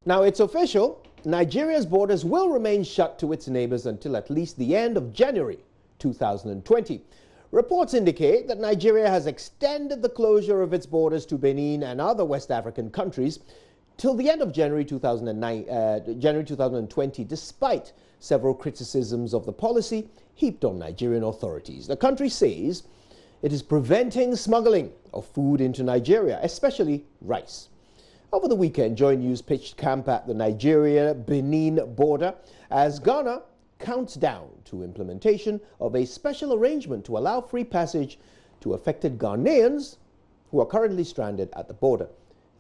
Now it's official, Nigeria's borders will remain shut to its neighbors until at least the end of January 2020. Reports indicate that Nigeria has extended the closure of its borders to Benin and other West African countries till the end of January 2020, despite several criticisms of the policy heaped on Nigerian authorities. The country says it is preventing smuggling of food into Nigeria, especially rice. Over the weekend, JoyNews pitched camp at the Nigeria-Benin border as Ghana counts down to implementation of a special arrangement to allow free passage to affected Ghanaians who are currently stranded at the border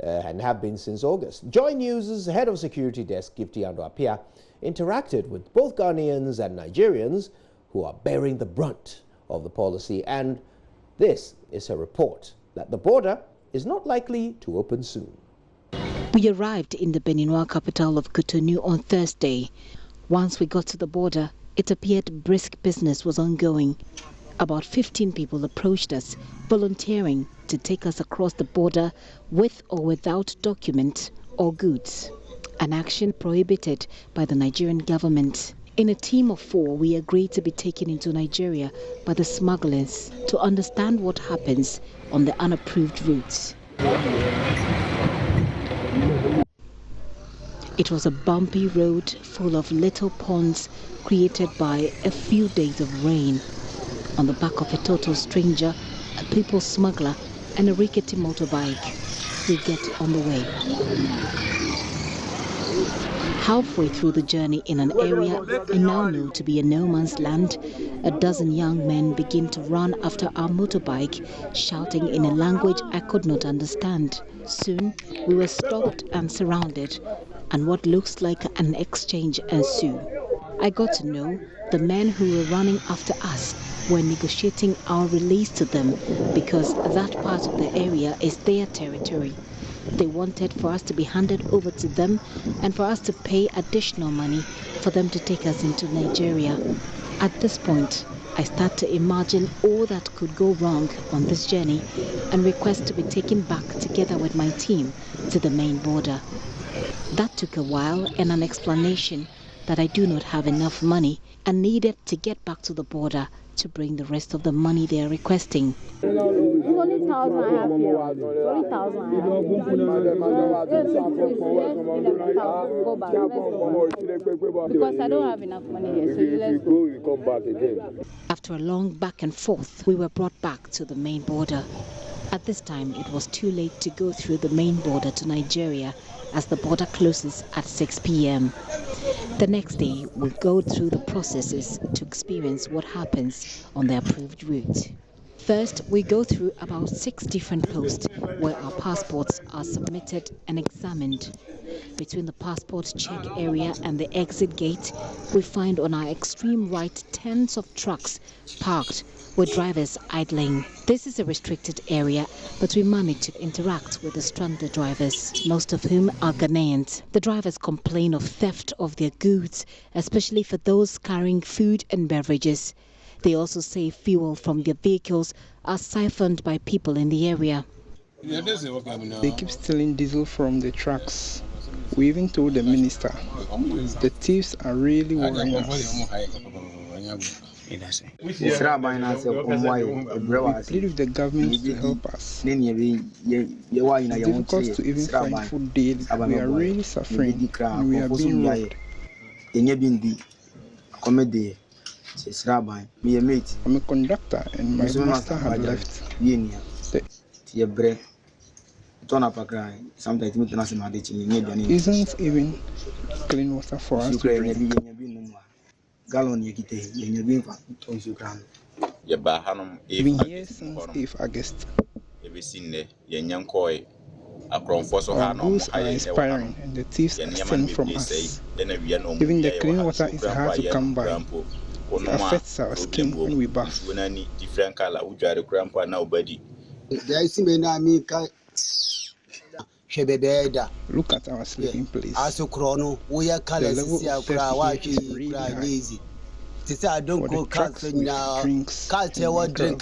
and have been since August. JoyNews' head of security desk, Gifty Ando-Apia, interacted with both Ghanaians and Nigerians who are bearing the brunt of the policy, and this is her report that the border is not likely to open soon. We arrived in the Beninois capital of Cotonou on Thursday. Once we got to the border, it appeared brisk business was ongoing. About 15 people approached us, volunteering to take us across the border with or without document or goods, an action prohibited by the Nigerian government. In a team of 4, we agreed to be taken into Nigeria by the smugglers to understand what happens on the unapproved routes. It was a bumpy road full of little ponds created by a few days of rain. On the back of a total stranger, a people smuggler and a rickety motorbike, we get on the way. Halfway through the journey in an area I now know to be a no-man's land, a dozen young men begin to run after our motorbike, shouting in a language I could not understand. Soon, we were stopped and surrounded, and what looks like an exchange ensued. I got to know the men who were running after us were negotiating our release to them because that part of the area is their territory. They wanted for us to be handed over to them and for us to pay additional money for them to take us into Nigeria. At this point, I start to imagine all that could go wrong on this journey and request to be taken back together with my team to the main border. That took a while and an explanation that I do not have enough money and needed to get back to the border to bring the rest of the money they are requesting. It's only 1,000 I have here. It's only 1,000 I have here. Because I don't have enough money here, so let's go. Come back again. After a long back and forth, we were brought back to the main border. At this time, it was too late to go through the main border to Nigeria as the border closes at 6 p.m. The next day, we'll go through the processes to experience what happens on the approved route. First, we go through about 6 different posts where our passports are submitted and examined. Between the passport check area and the exit gate, we find on our extreme right tens of trucks parked with drivers idling. This is a restricted area, but we manage to interact with the stranded drivers, most of whom are Ghanaians. The drivers complain of theft of their goods, especially for those carrying food and beverages. They also say fuel from their vehicles are siphoned by people in the area. They keep stealing diesel from the trucks. We even told the minister. The thieves are really worrying us. We plead with the government to help us. It's difficult to even find food daily. We are really suffering and we are being robbed. I'm a conductor and my master had left. Isn't even clean water for us to drink. We've been here since 8th August. Our goods are expiring and the thieves are stealing from us. Even the clean water is hard to come by. It affects our skin when we bath. Look at our sleeping place. The level of theft is really high. For the trucks with drinks and water,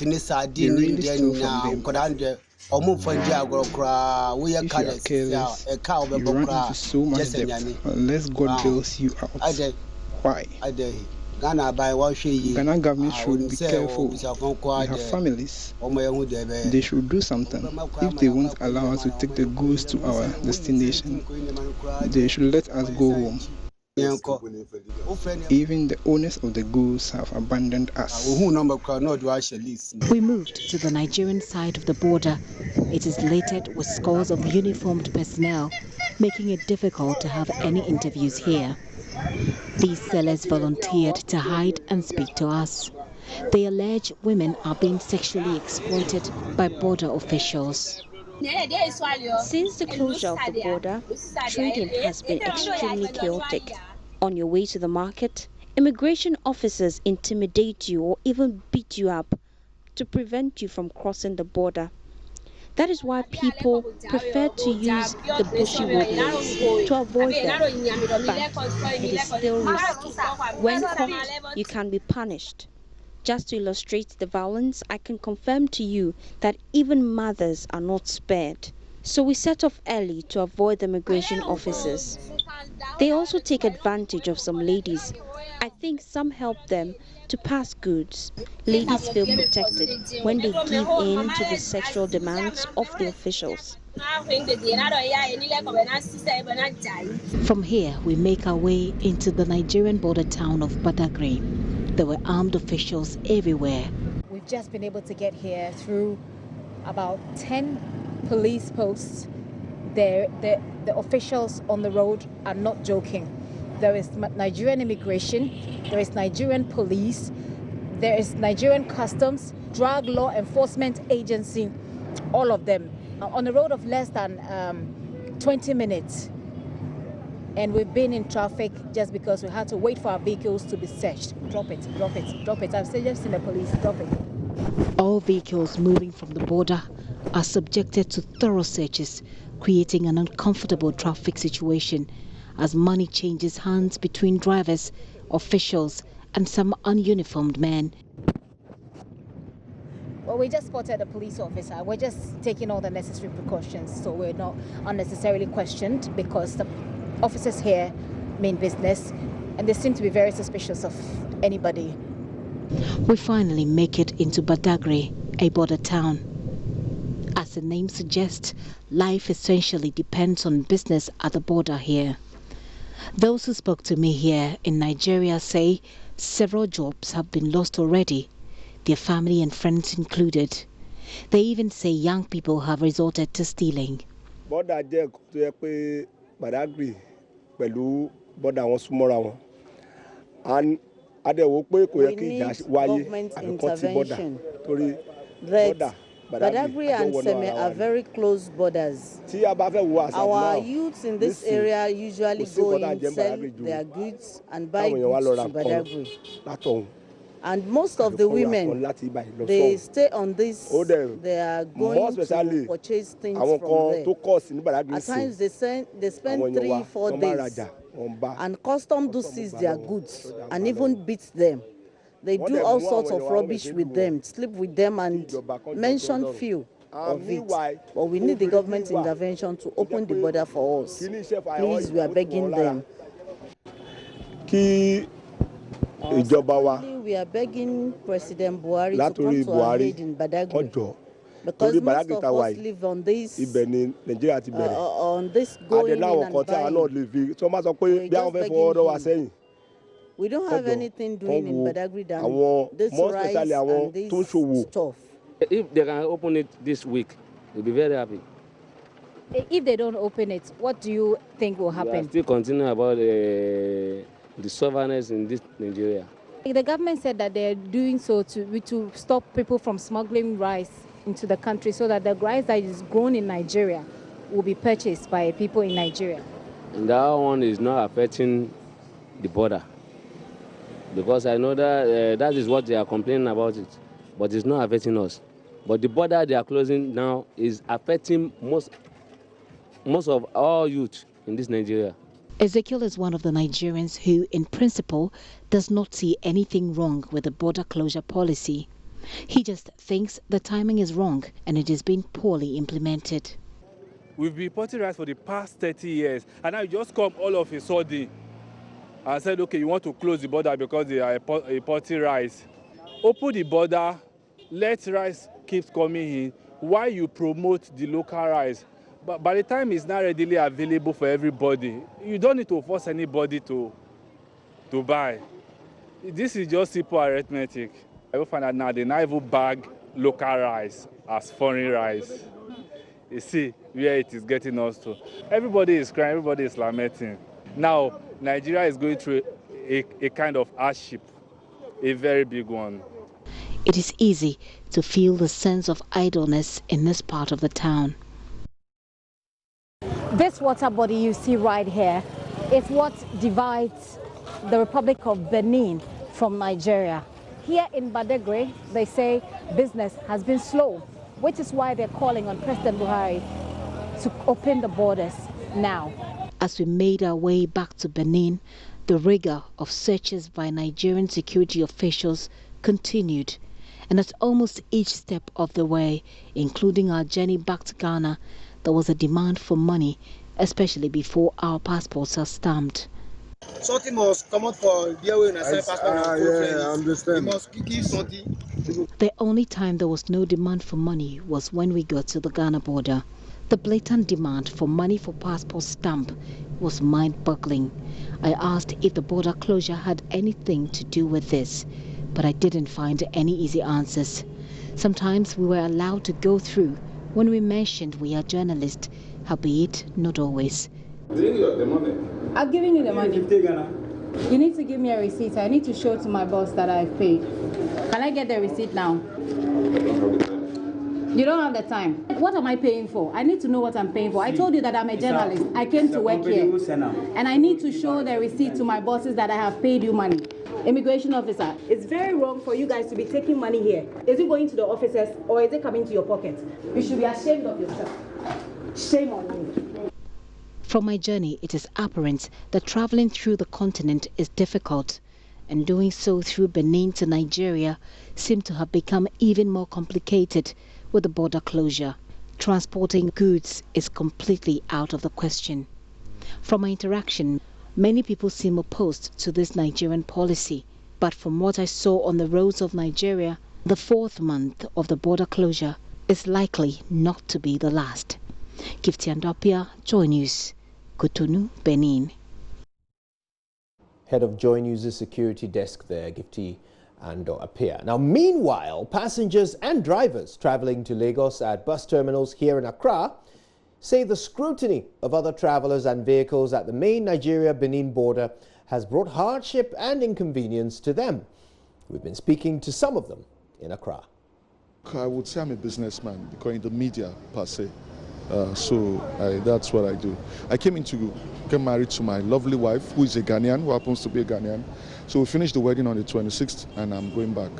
they really steal from them. If you are careless, you run into so much debt unless God bails you out. Why? Ghana government should be careful. We have families. They should do something. If they won't allow us to take the goods to our destination, they should let us go home. Even the owners of the goods have abandoned us. We moved to the Nigerian side of the border. It is littered with scores of uniformed personnel, making it difficult to have any interviews here. These sellers volunteered to hide and speak to us. They allege women are being sexually exploited by border officials. Since the closure of the border, trading has been extremely chaotic. On your way to the market, immigration officers intimidate you or even beat you up to prevent you from crossing the border. That is why people prefer to use the bushy roadways to avoid them. But it is still risky. When caught, you can be punished. Just to illustrate the violence, I can confirm to you that even mothers are not spared. So we set off early to avoid the immigration officers. They also take advantage of some ladies. I think some help them to pass goods. Ladies feel protected when they give in to the sexual demands of the officials. From here, we make our way into the Nigerian border town of Badagry. There were armed officials everywhere. We've just been able to get here through about 10 police posts. The officials on the road are not joking. There is Nigerian immigration, there is Nigerian police, there is Nigerian customs, drug law enforcement agency, all of them. On a road of less than 20 minutes. And we've been in traffic just because we had to wait for our vehicles to be searched. Drop it, drop it, drop it. I've just seen the police, drop it. All vehicles moving from the border are subjected to thorough searches, creating an uncomfortable traffic situation as money changes hands between drivers, officials, and some ununiformed men. Well, we just spotted a police officer. We're just taking all the necessary precautions so we're not unnecessarily questioned, because the officers here mean business and they seem to be very suspicious of anybody. We finally make it into Badagry, a border town. As the name suggests, life essentially depends on business at the border here. Those who spoke to me here in Nigeria say several jobs have been lost already, their family and friends included. They even say young people have resorted to stealing. And we need government intervention. Badagry and Seme are very close borders. Our youths in this area usually go and sell their goods and buy goods to Badagry. And most of the women, they stay on this, they are going to purchase things from there. At times they spend 3-4 days, and custom do seize their goods and even beat them. They do all sorts of rubbish with them, sleep with them, and mention few of it. But we need the government intervention to open the border for us. Please, we are begging them. We are begging President Buhari to come to our aid in Badagry, because most of us live on this going in and buying. We don't have anything doing in Badagry than this rice and this stuff. If they can open it this week, we'll be very happy. If they don't open it, what do you think will happen? We still continue about the surveillance in this Nigeria. The government said that they're doing so to stop people from smuggling rice into the country, so that the rice that is grown in Nigeria will be purchased by people in Nigeria. And that one is not affecting the border, because I know that that is what they are complaining about it, but it's not affecting us. But the border they are closing now is affecting most of our youth in this Nigeria. Ezekiel is one of the Nigerians who, in principle, does not see anything wrong with the border closure policy. He just thinks the timing is wrong and it is being poorly implemented. We've been importing rice for the past 30 years, and now you just come all of a sudden and said, okay, you want to close the border because they are importing rice. Open the border, let rice keep coming in while you promote the local rice. But by the time it's not readily available for everybody, you don't need to force anybody to buy. This is just simple arithmetic. I will find out now they now even bag local rice as foreign rice. You see where it is getting us to. Everybody is crying, everybody is lamenting. Now, Nigeria is going through a kind of hardship, a very big one. It is easy to feel the sense of idleness in this part of the town. This water body you see right here is what divides the Republic of Benin from Nigeria. Here in Badegry, they say business has been slow, which is why they're calling on President Buhari to open the borders now. As we made our way back to Benin, the rigor of searches by Nigerian security officials continued. And at almost each step of the way, including our journey back to Ghana, there was a demand for money, especially before our passports are stamped. Something must come out for the way and passport. I understand. You must give something. The only time there was no demand for money was when we got to the Ghana border. The blatant demand for money for passport stamp was mind-boggling. I asked if the border closure had anything to do with this, but I didn't find any easy answers. Sometimes we were allowed to go through when we mentioned we are journalists, albeit not always. I'm giving you the money. You need to give me a receipt. I need to show to my boss that I've paid. Can I get the receipt now? You don't have the time. What am I paying for? I need to know what I'm paying for. I told you that I'm a journalist. I came to work here. And I need to show the receipt to my bosses that I have paid you money. Immigration officer, it's very wrong for you guys to be taking money here. Is it going to the officers or is it coming to your pocket? You should be ashamed of yourself. Shame on you. From my journey, it is apparent that traveling through the continent is difficult, and doing so through Benin to Nigeria seemed to have become even more complicated with the border closure. Transporting goods is completely out of the question. From my interaction, many people seem opposed to this Nigerian policy, but from what I saw on the roads of Nigeria, the 4th month of the border closure is likely not to be the last. Gifty Andopia, JoyNews, Cotonou, Benin. Head of JoyNews' security desk there, Gifty Andopia. Now, meanwhile, passengers and drivers traveling to Lagos at bus terminals here in Accra say the scrutiny of other travelers and vehicles at the main Nigeria-Benin border has brought hardship and inconvenience to them. We've been speaking to some of them in Accra. I would say I'm a businessman because in the media per se. That's what I do. I came in to get married to my lovely wife, who is a Ghanaian, who happens to be a Ghanaian. So we finished the wedding on the 26th, and I'm going back.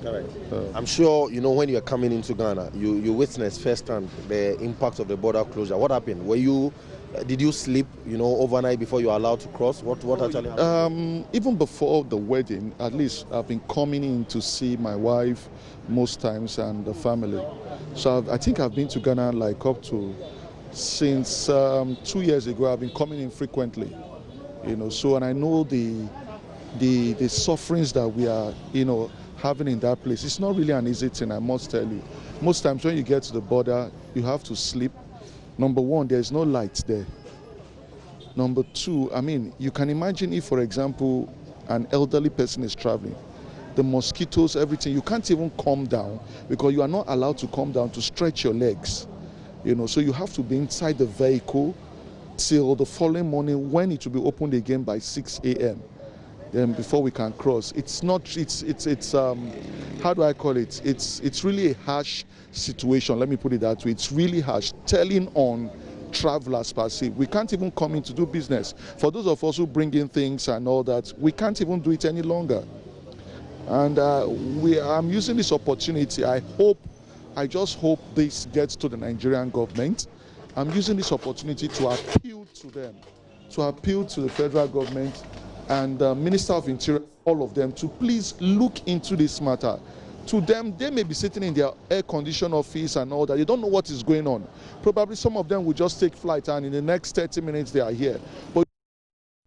Correct. I'm sure, you know, when you're coming into Ghana, you witnessed firsthand the impact of the border closure. What happened? Did you sleep, you know, overnight before you were allowed to cross? What actually happened? Even before the wedding, at least I've been coming in to see my wife most times and the family. So I think I've been to Ghana like up to since 2 years ago. I've been coming in frequently, you know. So, and I know the sufferings that we are, you know, having in that place. It's not really an easy thing, I must tell you. Most times when you get to the border, you have to sleep. Number one, there's no lights there. Number two, I mean, you can imagine if, for example, an elderly person is traveling, the mosquitoes, everything, you can't even calm down because you are not allowed to calm down to stretch your legs, you know. So you have to be inside the vehicle till the following morning when it will be opened again by 6 a.m. Then before we can cross. It's how do I call it? It's really a harsh situation. Let me put it that way. It's really harsh. Telling on travelers per se. We can't even come in to do business. For those of us who bring in things and all that, we can't even do it any longer. And I'm using this opportunity. I just hope this gets to the Nigerian government. I'm using this opportunity to appeal to them, to appeal to the federal government and the Minister of Interior, all of them, to please look into this matter. To them, they may be sitting in their air-conditioned office and all that. They don't know what is going on. Probably some of them will just take flight and in the next 30 minutes they are here. But